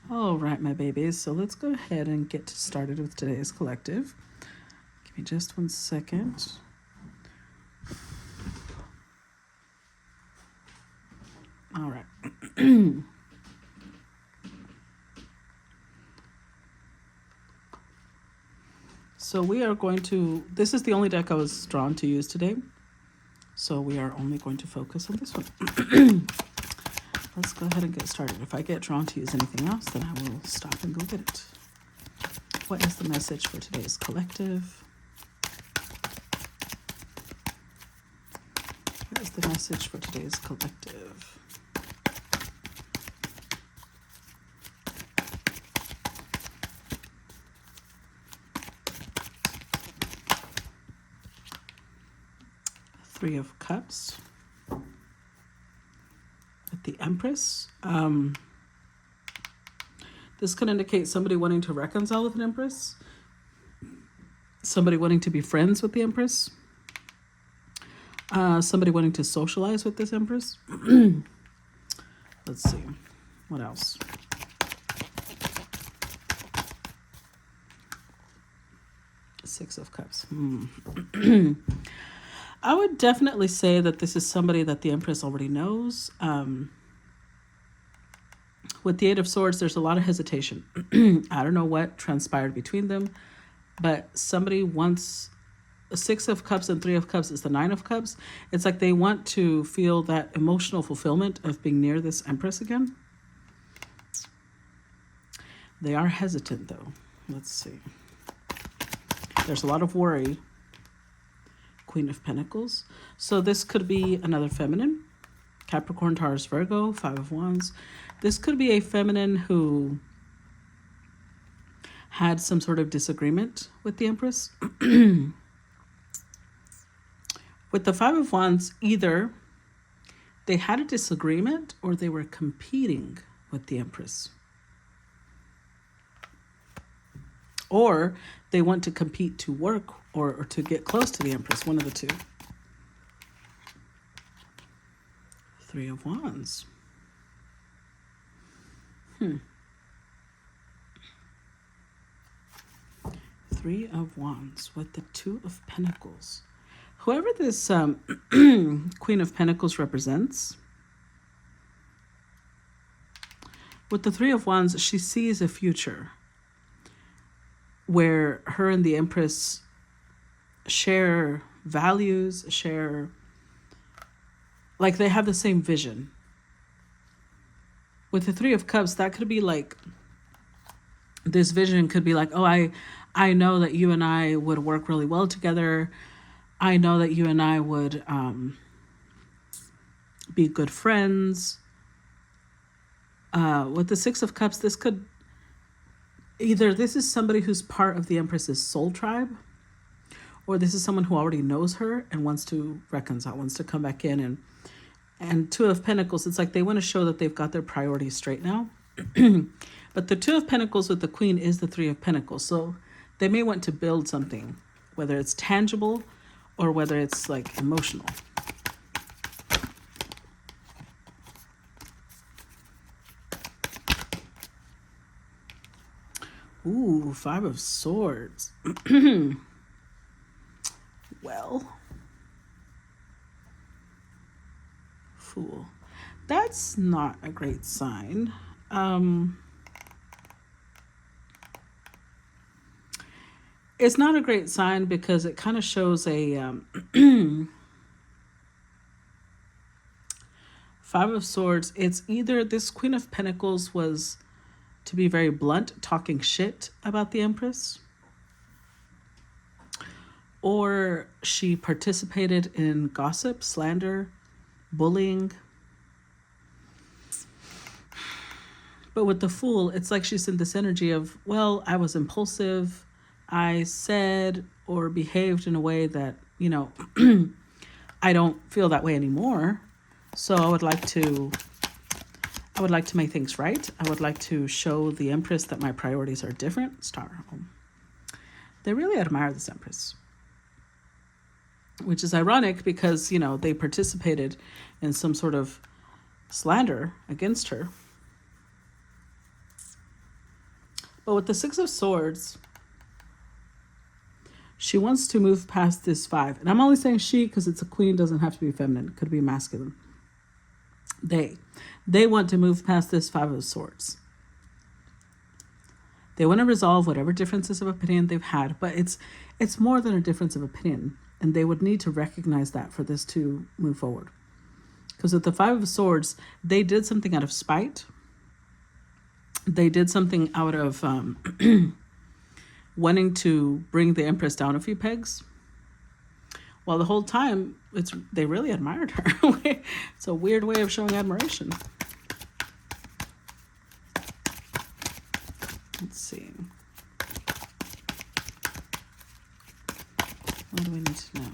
All right, my babies. So let's go ahead and get started with today's collective. Give me just 1 second. All right. So we are going to, this is the only deck I was drawn to use today. So we are only going to focus on this one. Let's go ahead and get started. If I get drawn to use anything else, then I will stop and go get it. What is the message for today's collective? What is the message for today's collective? Three of Cups. With the Empress. This could indicate somebody wanting to reconcile with an Empress. Somebody wanting to be friends with the Empress. Somebody wanting to socialize with this Empress. Let's see. What else? Six of Cups. I would definitely say that this is somebody that the Empress already knows. With the Eight of Swords, there's a lot of hesitation. I don't know what transpired between them, but somebody wants a Six of Cups and Three of Cups is the Nine of Cups. It's like they want to feel that emotional fulfillment of being near this Empress again. They are hesitant though. Let's see. There's a lot of worry. Queen of Pentacles. So this could be another feminine. Capricorn, Taurus, Virgo, Five of Wands. This could be a feminine who had some sort of disagreement with the Empress. With the Five of Wands, either they had a disagreement or they were competing with the Empress. Or they want to compete to work or to get close to the Empress, one of the two. Three of Wands. Three of Wands with the Two of Pentacles. Whoever this Queen of Pentacles represents, with the Three of Wands, she sees a future where her and the Empress share values, like they have the same vision. With the Three of Cups, that could be like, this vision could be like, oh, I know that you and I would work really well together. I know that you and I would be good friends. With the Six of Cups, this could, either this is somebody who's part of the Empress's soul tribe, or this is someone who already knows her and wants to reconcile, wants to come back in. And Two of Pentacles, it's like they want to show that they've got their priorities straight now. But the Two of Pentacles with the Queen is the Three of Pentacles. So they may want to build something, whether it's tangible or whether it's like emotional. Ooh, Five of Swords. Well, Fool. That's not a great sign. It's not a great sign because it kind of shows a Five of Swords. It's either this Queen of Pentacles was, to be very blunt, talking shit about the Empress, or she participated in gossip, slander, bullying. But with the Fool, it's like she's in this energy of, well, I was impulsive. I said or behaved in a way that, you know, I don't feel that way anymore. So I would like to make things right. I would like to show the Empress that my priorities are different. Star. They really admire this Empress, which is ironic because, you know, they participated in some sort of slander against her. But with the Six of Swords, she wants to move past this 5. And I'm only saying she because it's a queen, doesn't have to be feminine. It could be masculine. They want to move past this 5 of Swords. They want to resolve whatever differences of opinion they've had, but it's more than a difference of opinion. And they would need to recognize that for this to move forward. Because with the 5 of Swords, they did something out of spite. They did something out of wanting to bring the Empress down a few pegs. While the whole time, they really admired her. It's a weird way of showing admiration. Let's see. What do we need to know?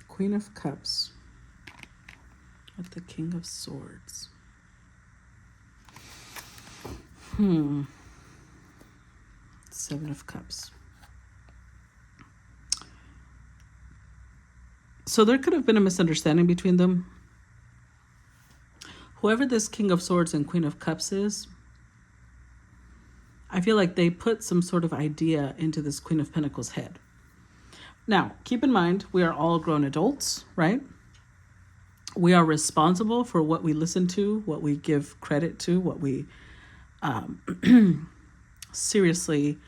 Queen of Cups with the King of Swords. Seven of Cups. So there could have been a misunderstanding between them. Whoever this King of Swords and Queen of Cups is, I feel like they put some sort of idea into this Queen of Pentacles' head. Now, keep in mind, we are all grown adults, right? We are responsible for what we listen to, what we give credit to, what we seriously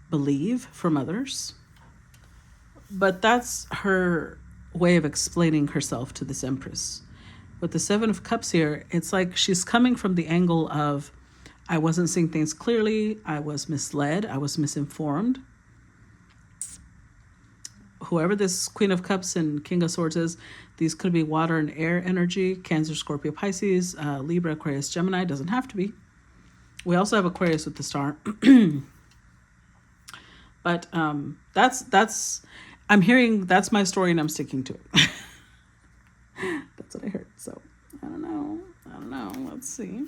believe from others. But that's her way of explaining herself to this Empress. With the Seven of Cups here, it's like she's coming from the angle of, I wasn't seeing things clearly, I was misled, I was misinformed. Whoever this Queen of Cups and King of Swords is, these could be water and air energy, Cancer, Scorpio, Pisces, Libra, Aquarius, Gemini, doesn't have to be. We also have Aquarius with the star. But I'm hearing that's my story and I'm sticking to it. That's what I heard. So I don't know. Let's see.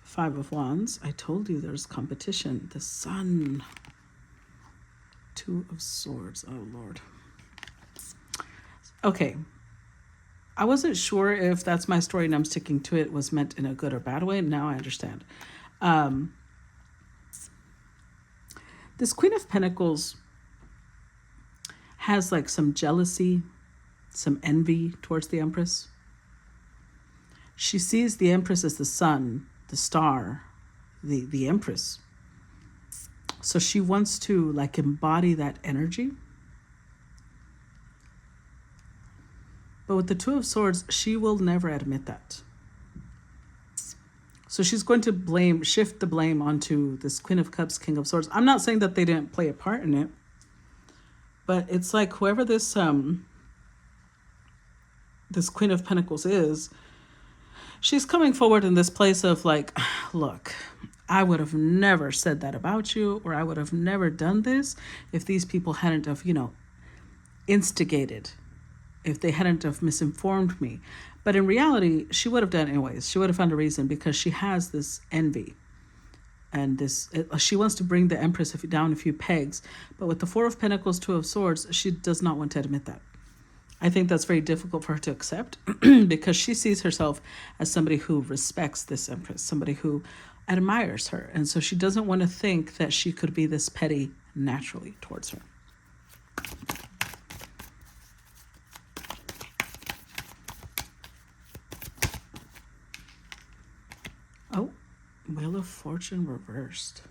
Five of Wands. I told you there's competition. The Sun. Two of Swords. Oh, Lord. Okay. I wasn't sure if that's my story and I'm sticking to it was meant in a good or bad way. Now I understand. This Queen of Pentacles has like some jealousy, some envy towards the Empress. She sees the Empress as the sun, the star, the Empress. So she wants to like embody that energy. But with the Two of Swords, she will never admit that. So she's going to shift the blame onto this Queen of Cups, King of Swords. I'm not saying that they didn't play a part in it, but it's like whoever this Queen of Pentacles is, she's coming forward in this place of like, look, I would have never said that about you, or I would have never done this if these people hadn't have, instigated, if they hadn't have misinformed me. But in reality, she would have done it anyways. She would have found a reason because she has this envy. And she wants to bring the Empress down a few pegs. But with the Four of Pentacles, Two of Swords, she does not want to admit that. I think that's very difficult for her to accept because she sees herself as somebody who respects this Empress, somebody who admires her. And so she doesn't want to think that she could be this petty naturally towards her. Oh, Wheel of Fortune reversed.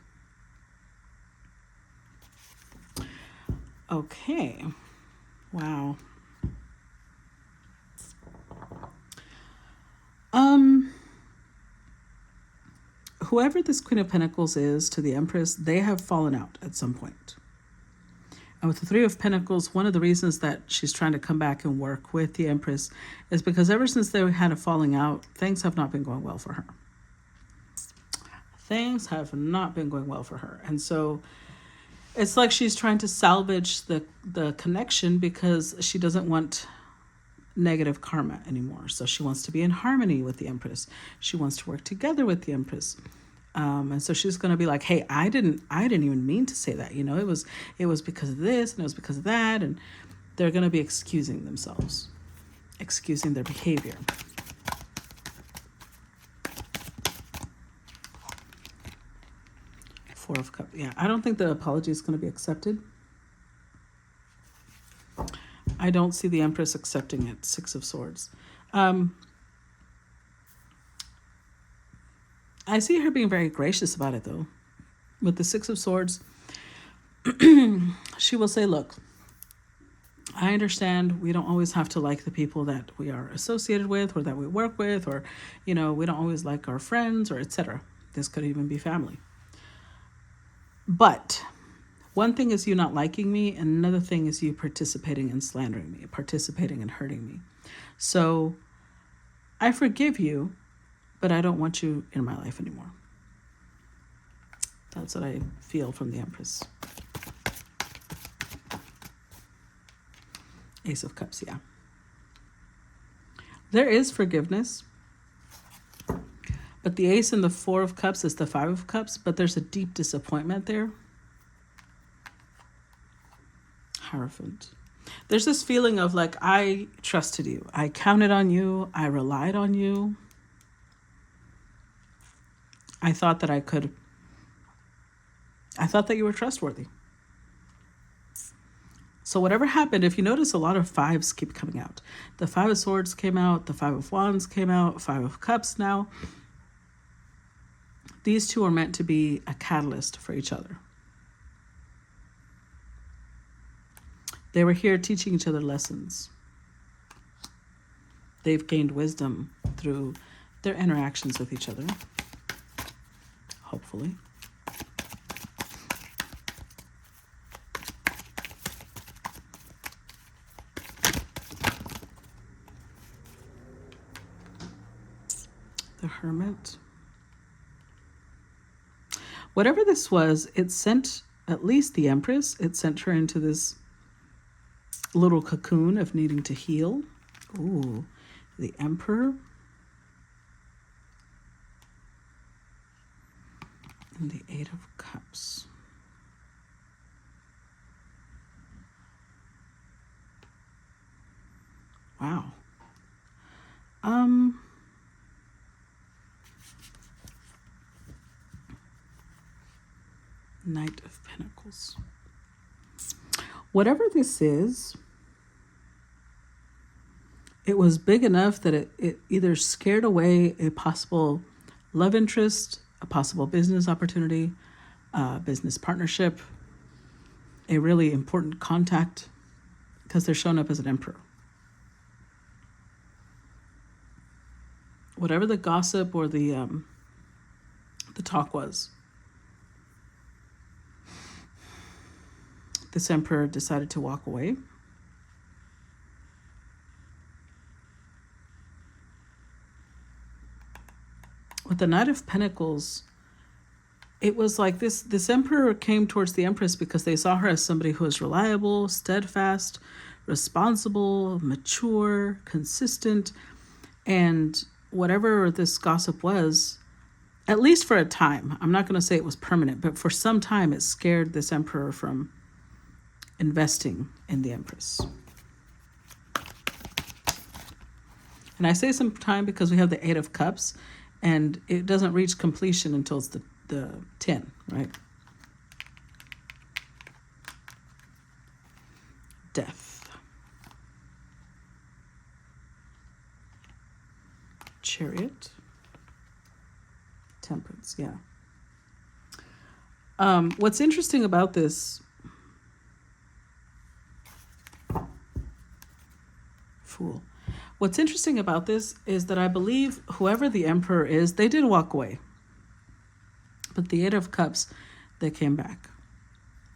Okay. Wow. Whoever this Queen of Pentacles is to the Empress, they have fallen out at some point. And with the Three of Pentacles, one of the reasons that she's trying to come back and work with the Empress is because ever since they had a falling out, things have not been going well for her. Things have not been going well for her. And so it's like she's trying to salvage the connection because she doesn't want negative karma anymore. So she wants to be in harmony with the Empress. She wants to work together with the Empress. And so she's going to be like, hey, I didn't even mean to say that. It was because of this and it was because of that. And they're going to be excusing themselves, excusing their behavior. Four of Cups. Yeah, I don't think the apology is going to be accepted. I don't see the Empress accepting it. Six of Swords. I see her being very gracious about it, though. With the Six of Swords, she will say, look, I understand we don't always have to like the people that we are associated with or that we work with, or, we don't always like our friends, or etc. This could even be family. But one thing is you not liking me, and another thing is you participating in slandering me, participating in hurting me. So I forgive you, but I don't want you in my life anymore. That's what I feel from the Empress. Ace of Cups, yeah. There is forgiveness. But the Ace and the Four of Cups is the Five of Cups, but there's a deep disappointment there. Hierophant. There's this feeling of like, I trusted you. I counted on you. I relied on you. I thought that you were trustworthy. So whatever happened, if you notice, a lot of fives keep coming out. The Five of Swords came out. The Five of Wands came out. Five of Cups now. These two are meant to be a catalyst for each other. They were here teaching each other lessons. They've gained wisdom through their interactions with each other. Hopefully. The Hermit. Whatever this was, it sent at least the Empress, it sent her into this little cocoon of needing to heal. Ooh, the Emperor. And the Eight of Cups. Wow. Knight of Pentacles. Whatever this is, it was big enough that it either scared away a possible love interest, a possible business opportunity, business partnership, a really important contact, because they're showing up as an emperor. Whatever the gossip or the talk was, this emperor decided to walk away. With the Knight of Pentacles, it was like this emperor came towards the Empress because they saw her as somebody who is reliable, steadfast, responsible, mature, consistent, and whatever this gossip was, at least for a time, I'm not going to say it was permanent, but for some time it scared this emperor from investing in the Empress. And I say some time because we have the Eight of Cups, and it doesn't reach completion until it's the 10, right? Death. Chariot. Temperance, yeah. What's interesting about this, Fool. What's interesting about this is that I believe whoever the emperor is, they did walk away. But the Eight of Cups, they came back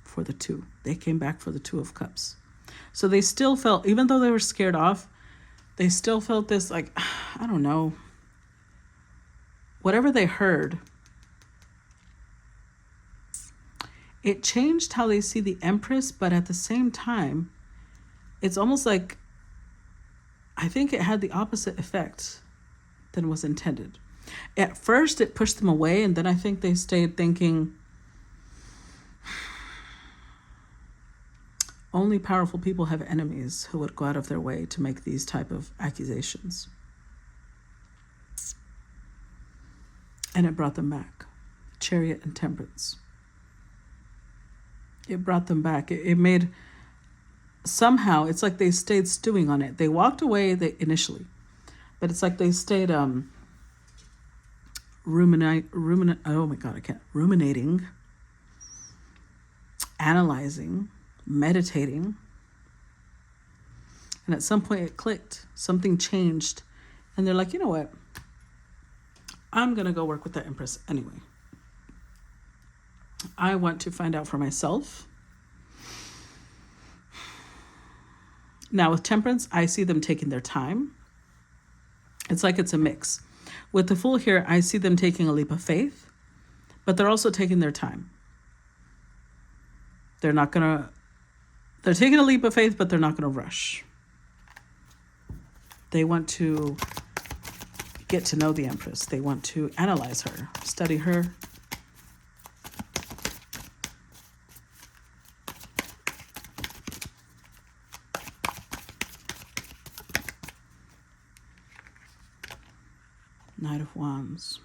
for the two. They came back for the Two of Cups. So they still felt, even though they were scared off, they still felt this like, I don't know, whatever they heard, it changed how they see the Empress, but at the same time, it's almost like, I think it had the opposite effect than was intended. At first, it pushed them away, and then I think they stayed thinking, Only powerful people have enemies who would go out of their way to make these type of accusations. And it brought them back. Chariot and Temperance. It brought them back. It made, somehow, it's like they stayed stewing on it. They walked away initially, but it's like they stayed ruminating, analyzing, meditating. And at some point it clicked. Something changed. And they're like, you know what? I'm going to go work with the Empress anyway. I want to find out for myself. Now with Temperance, I see them taking their time. It's like it's a mix. With the Fool here, I see them taking a leap of faith, but they're also taking their time. They're taking a leap of faith, but they're not going to rush. They want to get to know the Empress. They want to analyze her, study her. Knight of Wands.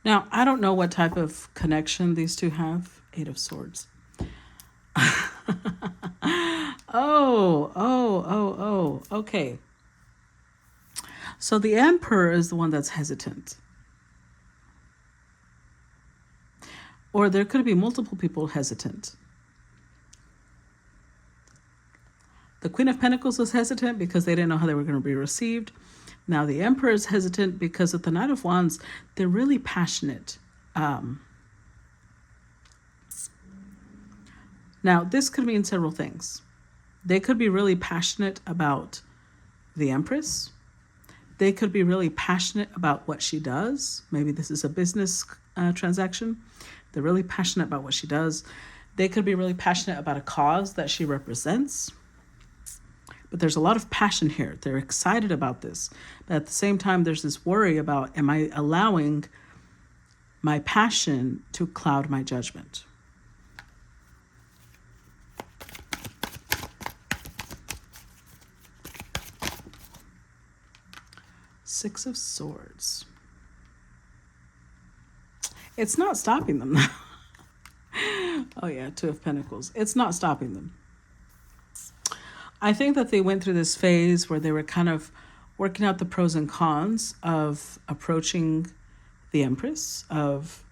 Now, I don't know what type of connection these two have. Eight of Swords. Okay. So the Emperor is the one that's hesitant. Or there could be multiple people hesitant. The Queen of Pentacles was hesitant because they didn't know how they were going to be received. Now the Emperor is hesitant because with the Knight of Wands, they're really passionate. Now this could mean several things. They could be really passionate about the Empress. They could be really passionate about what she does. Maybe this is a business transaction. They're really passionate about what she does. They could be really passionate about a cause that she represents. But there's a lot of passion here. They're excited about this. But at the same time, there's this worry about, am I allowing my passion to cloud my judgment? Six of Swords. It's not stopping them. Oh yeah, Two of Pentacles. It's not stopping them. I think that they went through this phase where they were kind of working out the pros and cons of approaching the Empress, of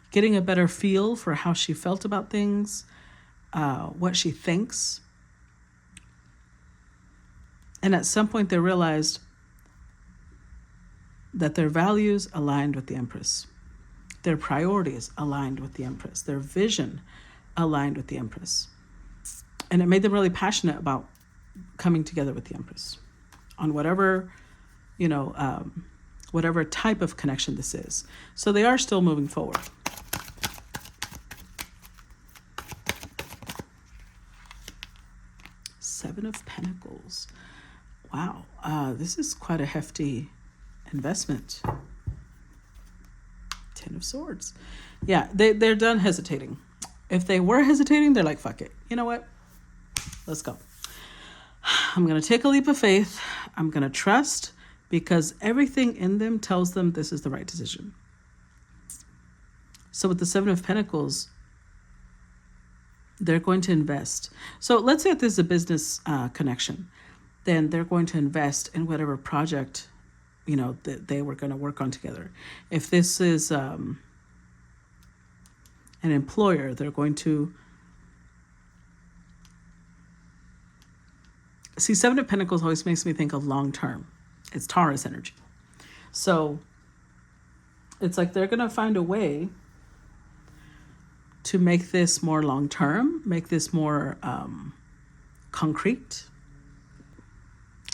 getting a better feel for how she felt about things, what she thinks. And at some point they realized that their values aligned with the Empress, their priorities aligned with the Empress, their vision aligned with the Empress. And it made them really passionate about coming together with the Empress on whatever, whatever type of connection this is. So they are still moving forward. Seven of Pentacles. Wow, this is quite a hefty investment. Ten of Swords. Yeah, they're done hesitating. If they were hesitating, they're like, fuck it. You know what? Let's go. I'm going to take a leap of faith. I'm going to trust because everything in them tells them this is the right decision. So with the Seven of Pentacles, they're going to invest. So let's say if this is a business connection, then they're going to invest in whatever project, that they were going to work on together. If this is an employer, they're going to see. Seven of Pentacles always makes me think of long term. It's Taurus energy. So it's like they're going to find a way to make this more long term, make this more concrete.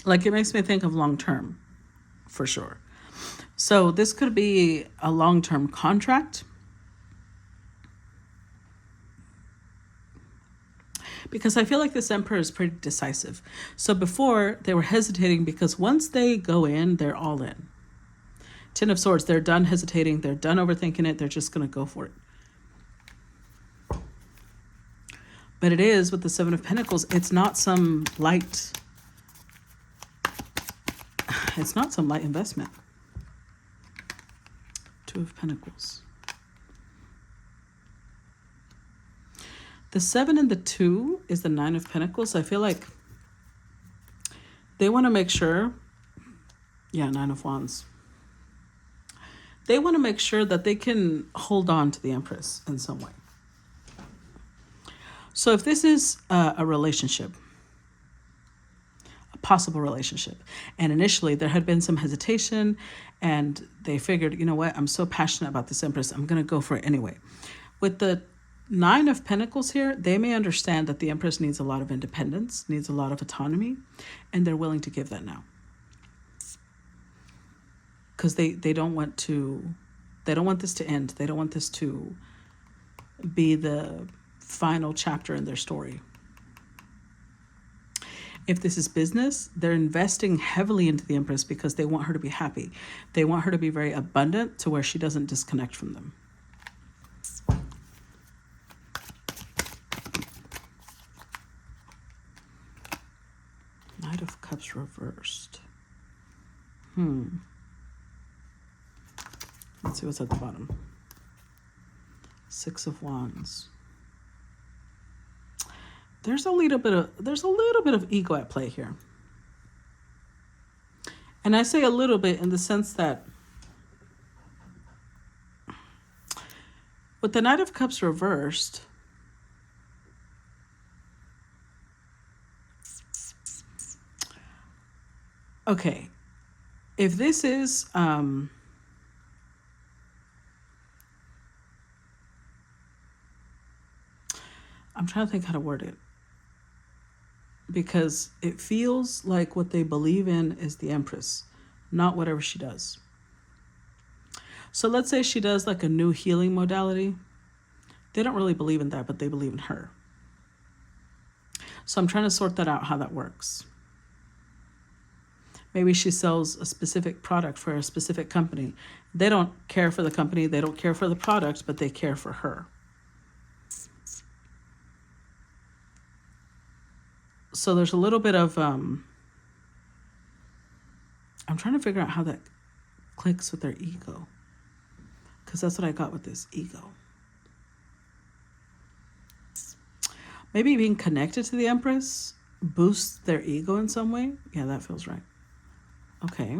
Like it makes me think of long term for sure. So this could be a long-term contract. Because I feel like this Emperor is pretty decisive. So before they were hesitating because once they go in, they're all in. Ten of Swords, they're done hesitating. They're done overthinking it. They're just going to go for it. But it is with the Seven of Pentacles. It's not some light. It's not some light investment. Two of Pentacles. The 7 and the 2 is the 9 of Pentacles. I feel like they want to make sure. Yeah, 9 of Wands. They want to make sure that they can hold on to the Empress in some way. So if this is a relationship, a possible relationship, and initially there had been some hesitation and they figured, you know what, I'm so passionate about this Empress, I'm going to go for it anyway. With the 9 of Pentacles here, they may understand that the Empress needs a lot of independence, needs a lot of autonomy, and they're willing to give that now. Because they don't want this to end. They don't want this to be the final chapter in their story. If this is business, they're investing heavily into the Empress because they want her to be happy. They want her to be very abundant to where she doesn't disconnect from them. Knight of Cups reversed. Let's see what's at the bottom. 6 of Wands. There's a little bit of ego at play here. And I say a little bit in the sense that with the Knight of Cups reversed, okay, if this is I'm trying to think how to word it, because it feels like what they believe in is the Empress, not whatever she does. So let's say she does like a new healing modality. They don't really believe in that, but they believe in her. So I'm trying to sort that out, how that works. Maybe she sells a specific product for a specific company. They don't care for the company, they don't care for the product, but they care for her. So there's a little bit of, I'm trying to figure out how that clicks with their ego. Because that's what I got with this ego. Maybe being connected to the Empress boosts their ego in some way. Yeah, that feels right. Okay.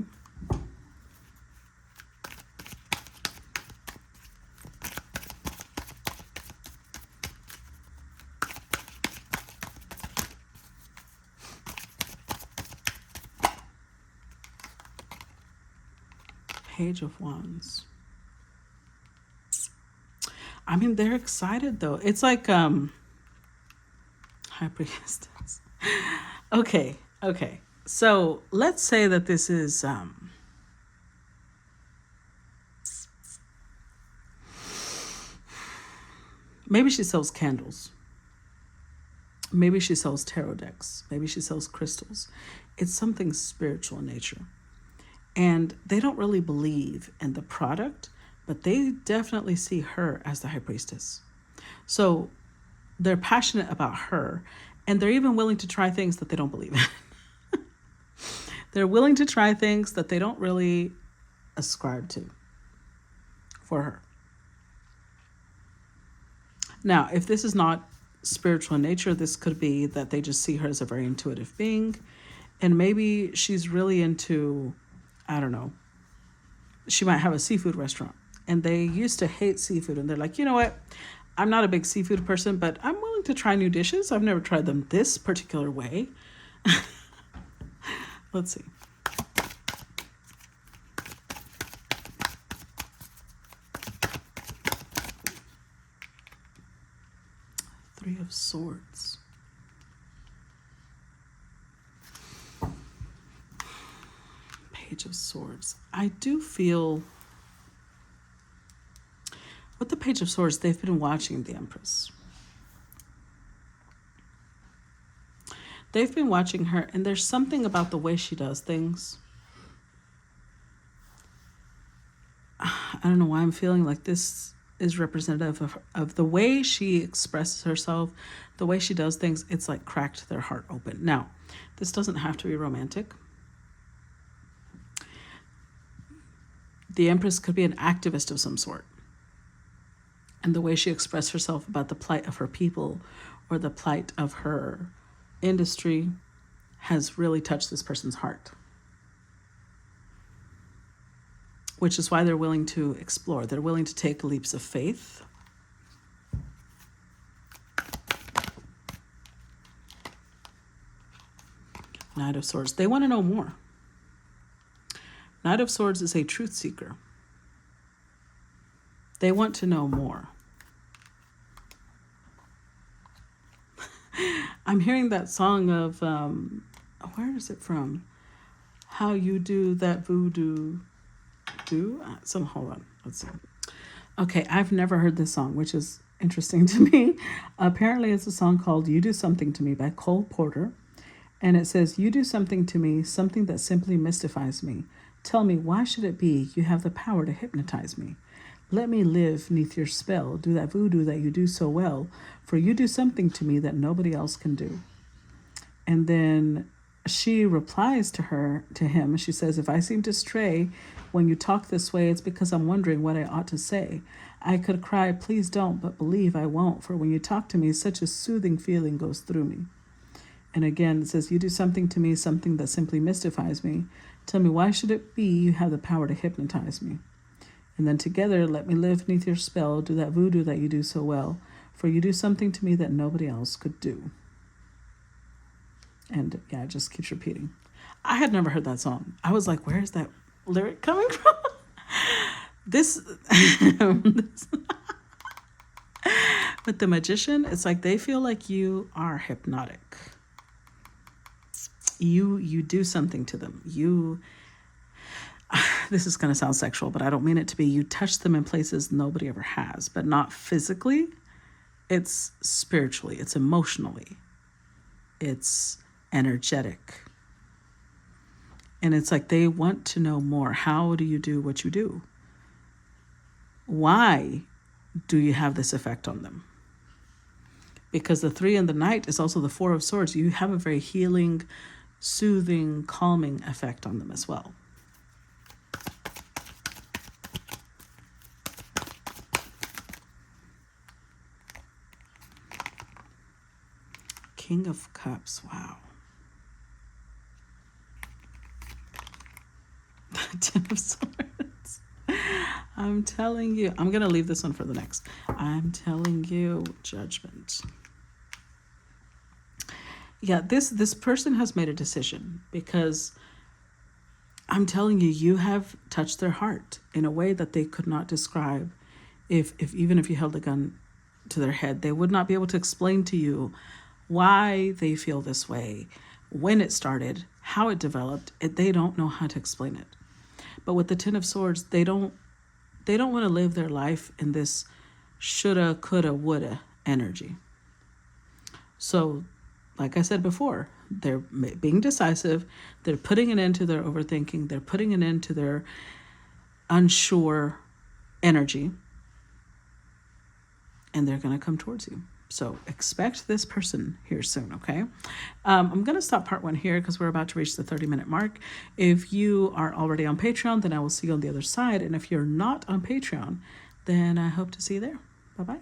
Page of Wands. I mean, they're excited though. It's like High Priestess. Okay. So let's say that this is maybe she sells candles. Maybe she sells tarot decks. Maybe she sells crystals. It's something spiritual in nature. And they don't really believe in the product, but they definitely see her as the High Priestess. So they're passionate about her, and they're even willing to try things that they don't believe in. They're willing to try things that they don't really ascribe to for her. Now, if this is not spiritual in nature, this could be that they just see her as a very intuitive being, and maybe she's really into, I don't know, she might have a seafood restaurant and they used to hate seafood, and they're like, you know what, I'm not a big seafood person, but I'm willing to try new dishes. I've never tried them this particular way. Let's see. Three of Swords. Page of Swords. I do feel with the Page of Swords, they've been watching the Empress. They've been watching her, and there's something about the way she does things I don't know why I'm feeling like this is representative of the way she expresses herself, the way she does things. It's like cracked their heart open. Now, this doesn't have to be romantic. The Empress could be an activist of some sort. And the way she expressed herself about the plight of her people or the plight of her industry has really touched this person's heart. Which is why they're willing to explore. They're willing to take leaps of faith. Knight of Swords. They want to know more. Knight of Swords is a truth seeker. They want to know more. I'm hearing that song of, where is it from? How you do that voodoo. Hold on, let's see. Okay, I've never heard this song, which is interesting to me. Apparently it's a song called You Do Something to Me by Cole Porter. And it says, you do something to me, something that simply mystifies me. Tell me, why should it be you have the power to hypnotize me? Let me live neath your spell, do that voodoo that you do so well, for you do something to me that nobody else can do. And then she replies to him. She says, if I seem to stray when you talk this way, it's because I'm wondering what I ought to say. I could cry, please don't, but believe I won't, for when you talk to me, such a soothing feeling goes through me. And again, it says, you do something to me, something that simply mystifies me. Tell me, why should it be you have the power to hypnotize me? And then together, let me live neath your spell, do that voodoo that you do so well, for you do something to me that nobody else could do. And yeah, it just keeps repeating. I had never heard that song. I was like, where is that lyric coming from? This with the Magician, it's like they feel like you are hypnotic. You do something to them. This is going to sound sexual, but I don't mean it to be. You touch them in places nobody ever has, but not physically. It's spiritually, it's emotionally, it's energetic. And it's like they want to know more. How do you do what you do? Why do you have this effect on them? Because the 3 and the Knight is also the 4 of Swords. You have a very healing, soothing, calming effect on them as well. King of Cups, wow. Ten of Swords. I'm telling you, I'm going to leave this one for the next. I'm telling you, Judgment. Yeah, this person has made a decision because I'm telling you, you have touched their heart in a way that they could not describe. If even if you held a gun to their head, they would not be able to explain to you why they feel this way, when it started, how it developed. They don't know how to explain it. But with the 10 of Swords, they don't want to live their life in this shoulda, coulda, woulda energy. So, like I said before, they're being decisive. They're putting an end to their overthinking. They're putting an end to their unsure energy. And they're going to come towards you. So expect this person here soon, okay? I'm going to stop part 1 here because we're about to reach the 30-minute mark. If you are already on Patreon, then I will see you on the other side. And if you're not on Patreon, then I hope to see you there. Bye-bye.